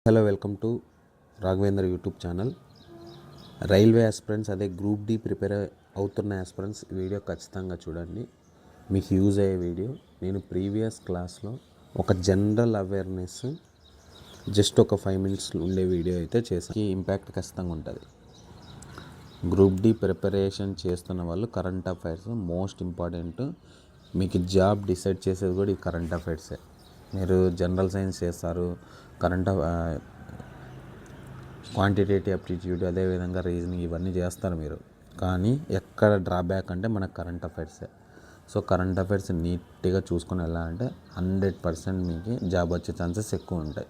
Hello, welcome to Raghavendra YouTube channel. Railway aspirants, అదే group D prepare అవుతున్న aspirants video ఖచ్చితంగా చూడండి, మీకు యూజ్ అయ్యే వీడియో. నేను ప్రీవియస్ క్లాస్లో ఒక జనరల్ అవేర్నెస్ జస్ట్ ఒక 5 minutes ఉండే వీడియో అయితే చేశాను. ఈ ఇంపాక్ట్ ఖచ్చితంగా ఉంటుంది. గ్రూప్ డి ప్రిపరేషన్ చేస్తున్న వాళ్ళు కరెంట్ అఫైర్స్ మోస్ట్ ఇంపార్టెంట్. మీకు జాబ్ డిసైడ్ చేసేది కూడా ఈ కరెంట్ అఫైర్సే. మీరు జనరల్ సైన్స్ చేస్తారు, కరెంట్ క్వాంటిటేటివ్ అప్టిట్యూడ్, అదేవిధంగా రీజనింగ్, ఇవన్నీ చేస్తారు మీరు. కానీ ఎక్కడ డ్రాబ్యాక్ అంటే మనకు కరెంట్ అఫైర్సే. సో కరెంట్ అఫైర్స్ నీట్గా చూసుకొని వెళ్ళాలంటే 100% మీకు జాబ్ వచ్చే ఛాన్సెస్ ఎక్కువ ఉంటాయి.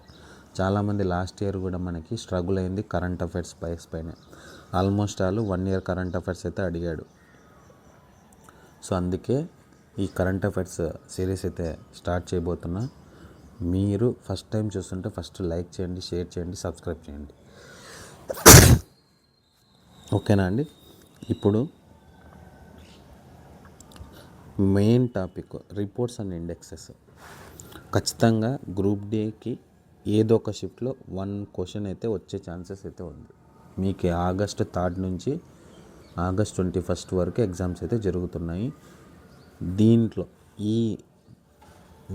చాలామంది లాస్ట్ ఇయర్ కూడా మనకి స్ట్రగుల్ అయింది కరెంట్ అఫైర్స్ పైన. ఆల్మోస్ట్ 1 year కరెంట్ అఫైర్స్ అయితే అడిగాడు. సో అందుకే ఈ కరెంట్ అఫైర్స్ సిరీస్ అయితే స్టార్ట్ చేయబోతున్నా. మీరు ఫస్ట్ టైం చూస్తుంటే ఫస్ట్ లైక్ చేయండి, షేర్ చేయండి, సబ్స్క్రైబ్ చేయండి. ఓకేనా అండి? ఇప్పుడు main topic reports and indexes. ఖచ్చితంగా గ్రూప్ డేకి ఏదో ఒక షిఫ్ట్లో 1 question అయితే వచ్చే ఛాన్సెస్ అయితే ఉంది. మీకు August 3rd నుంచి August 21st వరకు ఎగ్జామ్స్ అయితే జరుగుతున్నాయి. దీంట్లో ఈ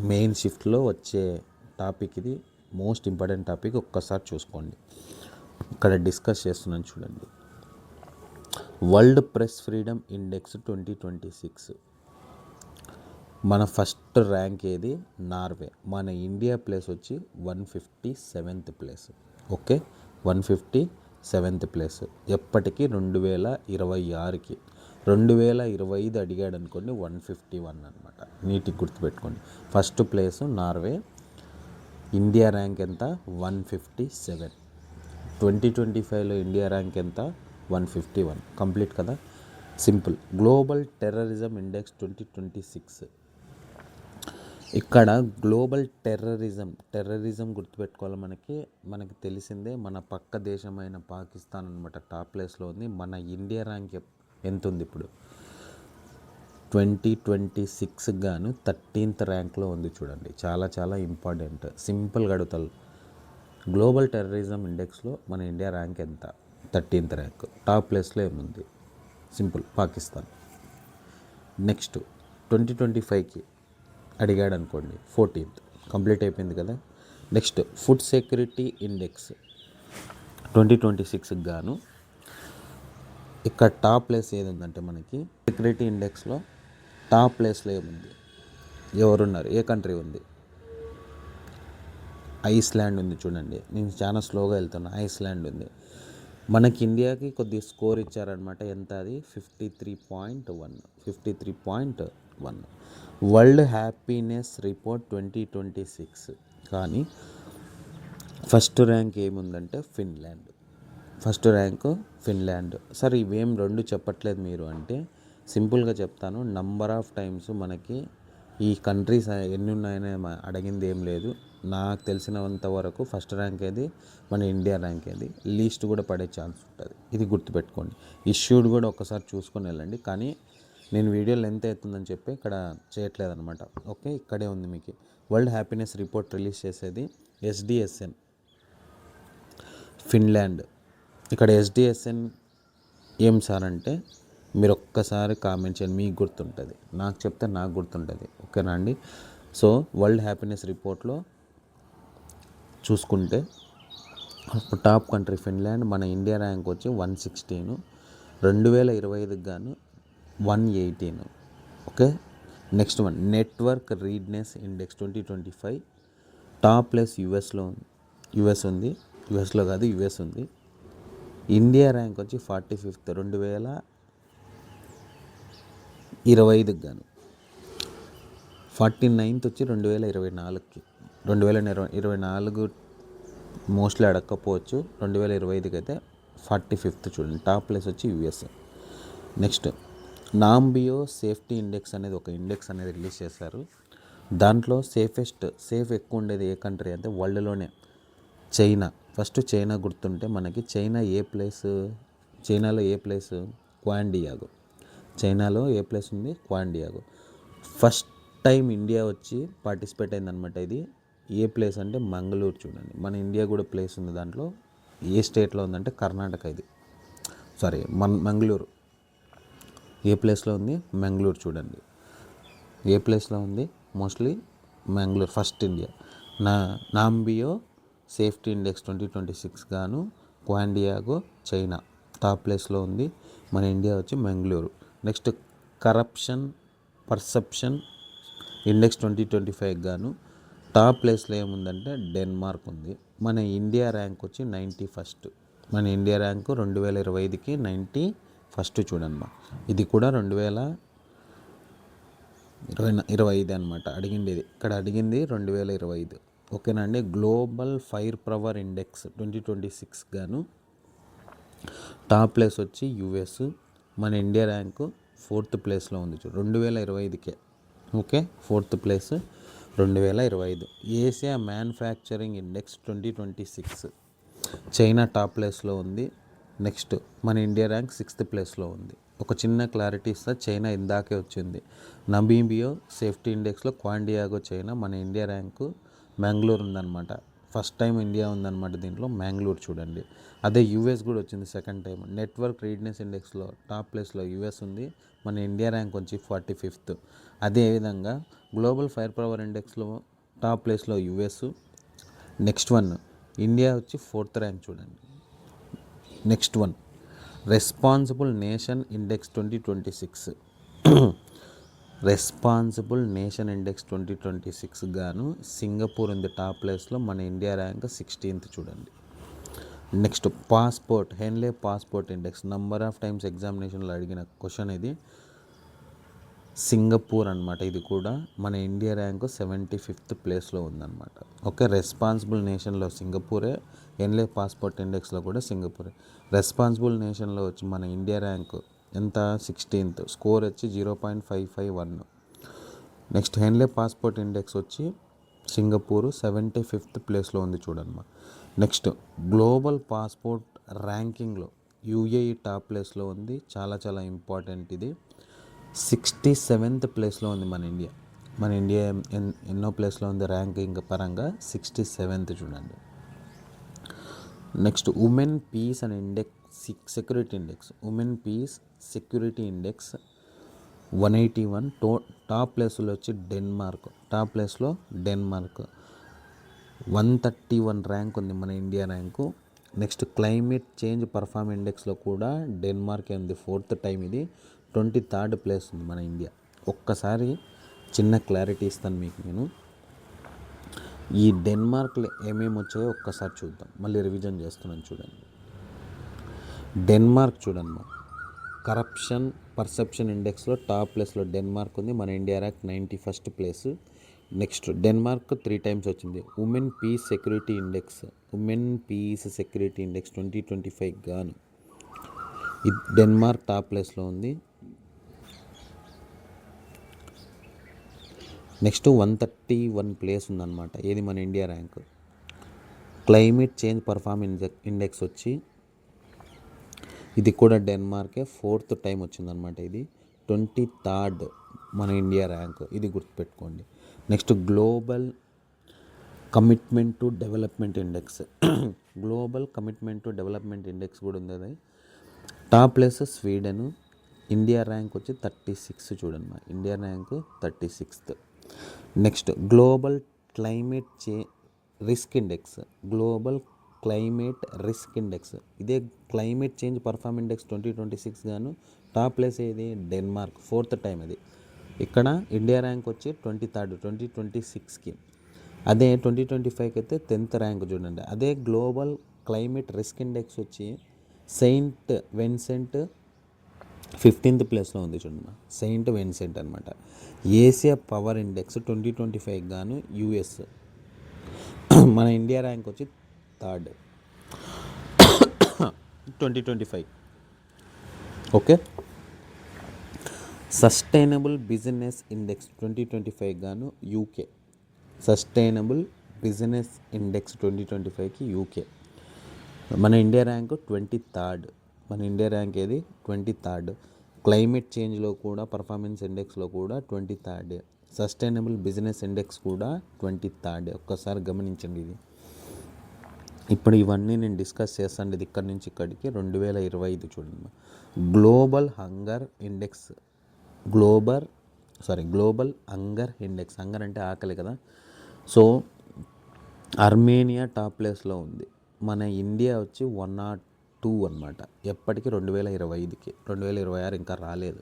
మెయిన్ షిఫ్ట్లో వచ్చే టాపిక్ ఇది మోస్ట్ ఇంపార్టెంట్ టాపిక్. ఒక్కసారి చూసుకోండి, ఇక్కడ డిస్కస్ చేస్తున్నాను చూడండి. World press freedom index 2026. మన ఫస్ట్ ర్యాంక్ ఏది? నార్వే. మన ఇండియా ప్లేస్ వచ్చి 157th place. Okay, 157th place. ఎప్పటికీ 2026కి 2025 అడిగాడు అనుకోండి 151 అనమాట. నీట్గా గుర్తుపెట్టుకోండి. First place Norway. India rank ఎంత? 157. 2025లో ఇండియా ర్యాంక్ ఎంత? 151. కంప్లీట్ కదా, సింపుల్. Global terrorism index 2026. ఇక్కడ గ్లోబల్ టెర్రరిజం గుర్తుపెట్టుకోవాలి. మనకి తెలిసిందే, మన పక్క దేశమైన పాకిస్తాన్ అనమాట టాప్ ప్లేస్లో ఉంది. మన ఇండియా ర్యాంక్ ఎంత ఉంది ఇప్పుడు? 2026 గాను 13th ర్యాంక్లో ఉంది చూడండి. చాలా చాలా ఇంపార్టెంట్. సింపుల్గా అడుగుతారు, గ్లోబల్ టెర్రరిజం ఇండెక్స్లో మన ఇండియా ర్యాంక్ ఎంత? 13th rank. టాప్ ప్లేస్లో ఏముంది? సింపుల్, పాకిస్తాన్. నెక్స్ట్ 2025కి అడిగాడు అనుకోండి 14th. కంప్లీట్ అయిపోయింది కదా. నెక్స్ట్ ఫుడ్ సెక్యూరిటీ ఇండెక్స్ 2026 గాను ఇక్కడ టాప్ ప్లేస్ ఏది ఉందంటే మనకి సెక్యూరిటీ ఇండెక్స్లో టాప్ ప్లేస్లో ఏముంది? ఎవరున్నారు? ఏ కంట్రీ ఉంది? ఐస్లాండ్ ఉంది చూడండి. నేను చాలా స్లోగా వెళ్తున్నా. ఐస్లాండ్ ఉంది. మనకి ఇండియాకి కొద్దిగా స్కోర్ ఇచ్చారనమాట. ఎంత అది? 53.1. World happiness report 2026. కానీ ఫస్ట్ ర్యాంక్ ఏముందంటే ఫిన్లాండ్. First rank Finland. సరే ఇవేం రెండు చెప్పట్లేదు మీరు అంటే సింపుల్గా చెప్తాను. నంబర్ ఆఫ్ టైమ్స్ మనకి ఈ కంట్రీస్ ఎన్ని ఉన్నాయని అడిగింది ఏం లేదు. నాకు తెలిసినంత వరకు ఫస్ట్ ర్యాంక్ ఏది? మన ఇండియా ర్యాంక్ ఏది? లీస్ట్ కూడా పడే ఛాన్స్ ఉంటుంది. ఇది గుర్తుపెట్టుకోండి. ఇష్యూడ్ కూడా ఒకసారి చూసుకొని వెళ్ళండి. కానీ నేను వీడియో లెంత్ అవుతుందని చెప్పి ఇక్కడ చేయట్లేదు అనమాట. ఓకే, ఇక్కడే ఉంది మీకు. వరల్డ్ హ్యాపీనెస్ రిపోర్ట్ రిలీజ్ చేసేది SDSN ఫిన్లాండ్. ఇక్కడ SDSN ఏం సార్ అంటే మీరు ఒక్కసారి కామెంట్ చేయండి, మీకు గుర్తుంటుంది. నాకు చెప్తే నాకు గుర్తుంటుంది. ఓకేనా అండి? సో వరల్డ్ హ్యాపీనెస్ రిపోర్ట్లో చూసుకుంటే టాప్ కంట్రీ ఫిన్లాండ్. మన ఇండియా ర్యాంక్ వచ్చి 116. 2025కి గాను 118. Okay, next one network readiness index 2025. Top place US ఉంది. యుఎస్లో కాదు, యుఎస్ ఉంది. ఇండియా ర్యాంక్ వచ్చి 45th 2025కి గాను. 49th వచ్చి 2024కి. 2024 మోస్ట్లీ అడగకపోవచ్చు. 2025కి అయితే 45th చూడండి. టాప్ ప్లేస్ వచ్చి యుఎస్. నెక్స్ట్ నాంబియో సేఫ్టీ ఇండెక్స్ అనేది ఒక ఇండెక్స్ అనేది రిలీజ్ చేశారు. దాంట్లో సేఫ్ ఎక్కువ ఉండేది ఏ కంట్రీ అంటే వరల్డ్లోనే చైనా. ఫస్ట్ చైనా గుర్తుంటే మనకి చైనాలో ఏ ప్లేస్? క్వాండియాగో. చైనాలో ఏ ప్లేస్ ఉంది? క్వాండియాగో. ఫస్ట్ టైం ఇండియా వచ్చి పార్టిసిపేట్ అయిందనమాట. ఇది ఏ ప్లేస్ అంటే మంగళూరు చూడండి. మన ఇండియా కూడా ప్లేస్ ఉంది దాంట్లో. ఏ స్టేట్లో ఉందంటే కర్ణాటక. ఇది సారీ మంగళూరు ఏ ప్లేస్లో ఉంది? మంగళూరు చూడండి. ఏ ప్లేస్లో ఉంది? Mostly Mangaluru first India. Numbeo safety index 2026 గాను క్వాండియాగో చైనా టాప్ ప్లేస్లో ఉంది. మన ఇండియా వచ్చి Mangaluru. Next corruption perception index 2025 గాను టాప్ ప్లేస్లో ఏముందంటే డెన్మార్క్ ఉంది. మన ఇండియా ర్యాంక్ వచ్చి 91. మన ఇండియా ర్యాంకు 2025కి 91 చూడమ్మా. ఇది కూడా 2025 అనమాట అడిగింది. ఇది ఇక్కడ అడిగింది 2025. ఓకేనా అండి. గ్లోబల్ ఫైర్ పవర్ ఇండెక్స్ 2026 గాను టాప్ ప్లేస్ వచ్చి యుఎస్. మన ఇండియా ర్యాంకు 4th ప్లేస్లో ఉంది చూడు 2025కే. Okay, 4th place 2025. Asia manufacturing index 2026 China top ప్లేస్లో ఉంది. నెక్స్ట్ మన ఇండియా ర్యాంక్ 6th ప్లేస్లో ఉంది. ఒక చిన్న క్లారిటీ ఇస్తా, చైనా ఇందాకే వచ్చింది. నమీబియా సేఫ్టీ ఇండెక్స్లో క్వాండియాగో చైనా, మన ఇండియా ర్యాంకు మంగళూరు ఉందన్నమాట. ఫస్ట్ టైం ఇండియా ఉందన్నమాట దీంట్లో, మంగళూరు చూడండి. అదే యూఎస్ కూడా వచ్చింది సెకండ్ టైం. నెట్వర్క్ రీడ్నెస్ ఇండెక్స్లో టాప్ ప్లేస్లో యూఎస్ ఉంది. మన ఇండియా ర్యాంక్ వచ్చి 45th. అదేవిధంగా గ్లోబల్ ఫైర్ పవర్ ఇండెక్స్లో టాప్ ప్లేస్లో యూఎస్. నెక్స్ట్ వన్ ఇండియా వచ్చి 4th ర్యాంక్ చూడండి. Next one responsible nation index 2026 responsible nation index 2026 గాను సింగపూర్ ఉంది టాప్ ప్లేస్లో. మన ఇండియా ర్యాంక్ 16th చూడండి. Next passport Henley passport index number of times ఎగ్జామినేషన్లో అడిగిన క్వశ్చన్ ఇది. సింగపూర్ అనమాట. ఇది కూడా మన ఇండియా ర్యాంకు 75th ప్లేస్లో ఉందన్నమాట. ఓకే, రెస్పాన్సిబుల్ నేషన్లో సింగపూరే, హెన్లే పాస్పోర్ట్ ఇండెక్స్లో కూడా సింగపూరే. రెస్పాన్సిబుల్ నేషన్లో వచ్చి మన ఇండియా ర్యాంకు ఎంత? 16th. స్కోర్ వచ్చి 0.551. నెక్స్ట్ హెన్లే పాస్పోర్ట్ ఇండెక్స్ వచ్చి సింగపూరు 75th ప్లేస్లో ఉంది చూడమ్మా. నెక్స్ట్ గ్లోబల్ పాస్పోర్ట్ ర్యాంకింగ్లో యూఏఈ టాప్ ప్లేస్లో ఉంది. చాలా చాలా ఇంపార్టెంట్ ఇది. 67th ప్లేస్లో ఉంది మన ఇండియా. మన ఇండియా ఎన్నో ప్లేస్లో ఉంది ర్యాంకింగ్ పరంగా? 67th చూడండి. Next women peace and index security index women peace security index 181. Top ప్లేస్లో వచ్చి డెన్మార్క్. టాప్ ప్లేస్లో డెన్మార్క్ 131 ర్యాంక్ ఉంది మన India rank. Next climate change perform ఇండెక్స్లో కూడా డెన్మార్క్ ఉంది 4th టైం. ఇది 23rd ప్లేస్ ఉంది మన ఇండియా. ఒక్కసారి చిన్న క్లారిటీ ఇస్తాను మీకు నేను. ఈ డెన్మార్క్లో ఏమేమి వచ్చాయో ఒక్కసారి చూద్దాం. మళ్ళీ రివిజన్ చేస్తున్నాను చూడండి. డెన్మార్క్ చూడండి. కరప్షన్ పర్సెప్షన్ ఇండెక్స్లో టాప్ ప్లేస్లో డెన్మార్క్ ఉంది. మన India rank 91st place. Next Denmark 3 times వచ్చింది. ఉమెన్ పీస్ సెక్యూరిటీ ఇండెక్స్ 2025 గాను డెన్మార్క్ టాప్ ప్లేస్లో ఉంది. నెక్స్ట్ 131 ప్లేస్ ఉందన్నమాట. ఏది? మన India rank. Climate change perform index వచ్చి ఇది కూడా డెన్మార్కే 4th టైం వచ్చిందనమాట. ఇది 23rd మన ఇండియా ర్యాంక్. ఇది గుర్తుపెట్టుకోండి. Next global commitment to development index global commitment to development index కూడా ఉంది. అది top place Sweden. India rank వచ్చి 36 చూడండి. India rank 36th. Next global climate risk index global climate risk index ఇదే climate change perform index 2026 గాను top place ఏది? Denmark 4th time. అది ఇక్కడ ఇండియా ర్యాంక్ వచ్చి 23rd 2026కి. అదే 2025కి అయితే 10th ర్యాంక్ చూడండి. అదే గ్లోబల్ క్లైమేట్ రిస్క్ ఇండెక్స్ వచ్చి సెయింట్ విన్సెంట్ 15th ప్లేస్లో ఉంది చూడండి. సెయింట్ విన్సెంట్ అనమాట. ఏషియా పవర్ ఇండెక్స్ 2025 గాను యుఎస్. మన ఇండియా ర్యాంక్ వచ్చి 3rd 2025. Okay. Sustainable business index 2025 గాను యూకే. సస్టైనబుల్ బిజినెస్ ఇండెక్స్ 2025కి యూకే. మన ఇండియా ర్యాంక్ 23rd. మన ఇండియా ర్యాంక్ ఏది? 23rd. క్లైమేట్ చేంజ్లో కూడా పర్ఫార్మెన్స్ ఇండెక్స్లో కూడా 23rd. సస్టైనబుల్ బిజినెస్ ఇండెక్స్ కూడా 23rd. ఒక్కసారి గమనించండి ఇది. ఇప్పుడు ఇవన్నీ నేను డిస్కస్ చేస్తాను. ఇది ఇక్కడి నుంచి ఇక్కడికి 2025 చూడండి. Global hunger index, global hunger index. Hunger అంటే ఆకలి కదా. సో అర్మేనియా టాప్ ప్లేస్లో ఉంది. మన ఇండియా వచ్చి 102 అనమాట. ఎప్పటికీ 2025కి, 2026 ఇంకా రాలేదు.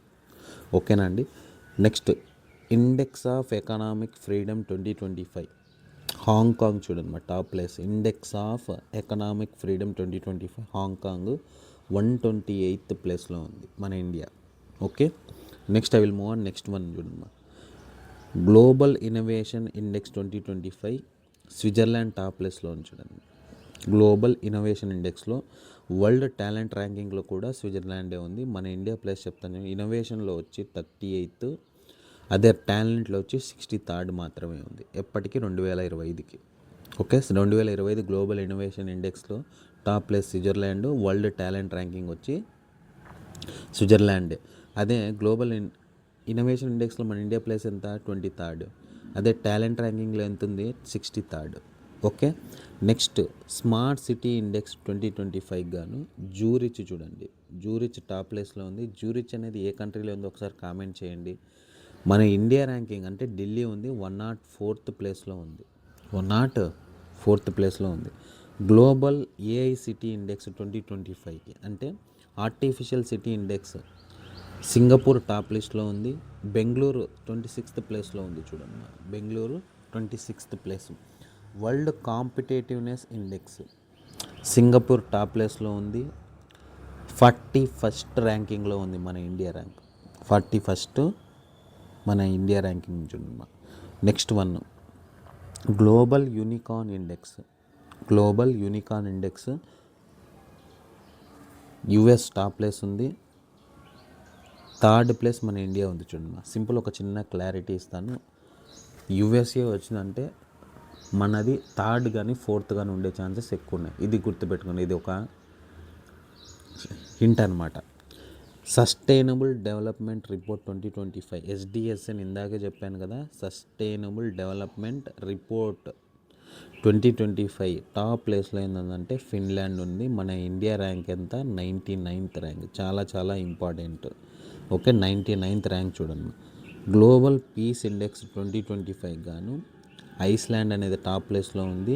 ఓకేనా అండి. Next index of economic freedom 2025. Hong Kong చూడండి మా top place. Index of economic freedom 2025 Hong Kong 128th ప్లేస్లో ఉంది మన India. Okay, next I will move on. Next one చూడండి మా global innovation index 2025 Switzerland top ప్లేస్లో ఉంది చూడండి. గ్లోబల్ ఇన్నోవేషన్ ఇండెక్స్లో వరల్డ్ టాలెంట్ ర్యాంకింగ్లో కూడా స్విట్జర్లాండే ఉంది. మన ఇండియా ప్లేస్ చెప్తాను. ఇన్నోవేషన్లో వచ్చి 38th, అదే టాలెంట్లో వచ్చి 63rd మాత్రమే ఉంది. ఎప్పటికీ 2025కి. ఓకే, 2025 గ్లోబల్ ఇన్నోవేషన్ ఇండెక్స్లో top place Switzerland, world talent ranking వచ్చి స్విట్జర్లాండే. అదే గ్లోబల్ ఇన్నోవేషన్ ఇండెక్స్లో మన ఇండియా ప్లేస్ ఎంత? 23rd. అదే టాలెంట్ ర్యాంకింగ్లో ఎంత ఉంది? 63rd. Okay, next smart city index 2025 గాను జూరిచ్ చూడండి. జూరిచ్ టాప్ ప్లేస్లో ఉంది. జూరిచ్ అనేది ఏ కంట్రీలో ఉందో ఒకసారి కామెంట్ చేయండి. మన ఇండియా ర్యాంకింగ్ అంటే ఢిల్లీ ఉంది, 104th ప్లేస్లో ఉంది. 104th ప్లేస్లో ఉంది. గ్లోబల్ ఏఐ సిటీ ఇండెక్స్ 2025కి అంటే artificial city index Singapore top లిస్ట్లో ఉంది. బెంగళూరు 26th ప్లేస్లో ఉంది చూడండి. Bengaluru 26th place. World competitiveness index Singapore top ప్లేస్లో ఉంది. 41st ర్యాంకింగ్లో ఉంది మన ఇండియా ర్యాంక్. 41st మన ఇండియా ర్యాంకింగ్ చూడండి. Next one global unicorn index US top place ఉంది. 3rd ప్లేస్ మన ఇండియా ఉంది చూడండి. సింపుల్ ఒక చిన్న క్లారిటీ ఇస్తాను. యుఎస్ఏ వచ్చిందంటే మనది 3rd కానీ 4th కానీ ఉండే ఛాన్సెస్ ఎక్కువ ఉన్నాయి. ఇది గుర్తుపెట్టుకోండి. ఇది ఒక హింట్ అనమాట. సస్టైనబుల్ డెవలప్మెంట్ రిపోర్ట్ 2025 ఎస్డిఎస్ అని ఇందాకే చెప్పాను కదా. సస్టైనబుల్ డెవలప్మెంట్ రిపోర్ట్ 2025 టాప్ ప్లేస్లో ఏంటంటే ఫిన్లాండ్ ఉంది. మన ఇండియా ర్యాంక్ ఎంత? 99th rank. చాలా చాలా ఇంపార్టెంట్. ఓకే, 99th ర్యాంక్ చూడండి. గ్లోబల్ పీస్ ఇండెక్స్ 2025 గాను ఐస్లాండ్ అనేది టాప్ ప్లేస్లో ఉంది.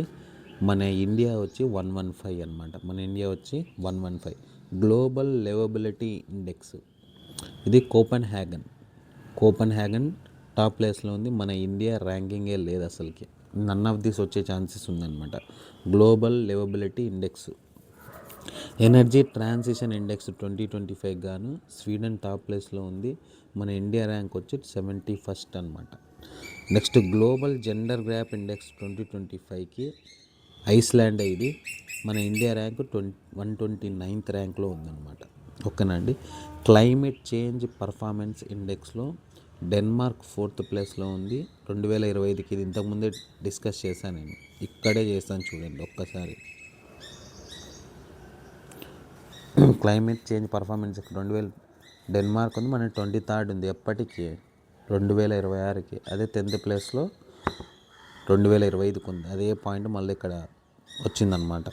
మన ఇండియా వచ్చి 115 అనమాట. మన ఇండియా వచ్చి 115. గ్లోబల్ లివబిలిటీ ఇండెక్స్ ఇది కోపెన్ హ్యాగన్ టాప్ ప్లేస్లో ఉంది. మన ఇండియా ర్యాంకింగే లేదు అసలుకి. నన్ ఆఫ్ దిస్ వచ్చే ఛాన్సెస్ ఉందన్నమాట. Global liveability index. Energy transition index 2025 గాను స్వీడన్ టాప్ ప్లేస్లో ఉంది. మన ఇండియా ర్యాంక్ వచ్చి 71st అనమాట. Next global gender gap index 2025కి ఐస్లాండ్ ఇది. మన ఇండియా ర్యాంక్ 129th ర్యాంక్లో ఉందన్నమాట. ఓకేనా అండి. క్లైమేట్ చేంజ్ పర్ఫార్మెన్స్ ఇండెక్స్లో డెన్మార్క్ 4th ప్లేస్లో ఉంది. 2025కి. ఇది ఇంతకుముందే డిస్కస్ చేశాను నేను. ఇక్కడే చేస్తాను చూడండి ఒక్కసారి. క్లైమేట్ చేంజ్ పర్ఫార్మెన్స్ 2000 డెన్మార్క్ ఉంది. మన 23rd ఉంది. ఎప్పటికీ 2026కి. అదే 10th ప్లేస్లో 2025కి ఉంది. అదే పాయింట్ మళ్ళీ ఇక్కడ వచ్చిందనమాట.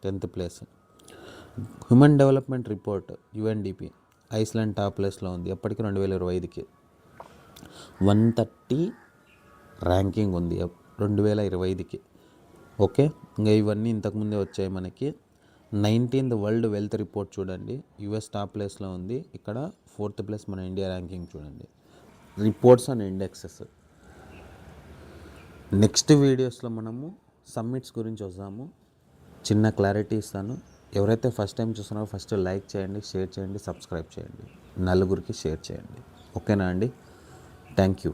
10th place. Human development report UNDP Iceland top ప్లేస్లో ఉంది. ఎప్పటికీ 2025కి. 130 ర్యాంకింగ్ ఉంది 2025కి. ఓకే, ఇంకా ఇవన్నీ ఇంతకుముందే వచ్చాయి మనకి. 19th వరల్డ్ వెల్త్ రిపోర్ట్ చూడండి. యుఎస్ టాప్ ప్లేస్లో ఉంది. ఇక్కడ 4th ప్లేస్ మన ఇండియా ర్యాంకింగ్ చూడండి. Reports and indexes. నెక్స్ట్ వీడియోస్లో మనము సమ్మిట్స్ గురించి వస్తాము. చిన్న క్లారిటీ ఇస్తాను. ఎవరైతే ఫస్ట్ టైం చూస్తున్నారో ఫస్ట్ లైక్ చేయండి, షేర్ చేయండి, సబ్స్క్రైబ్ చేయండి, నలుగురికి షేర్ చేయండి. ఓకేనా అండి. Thank you.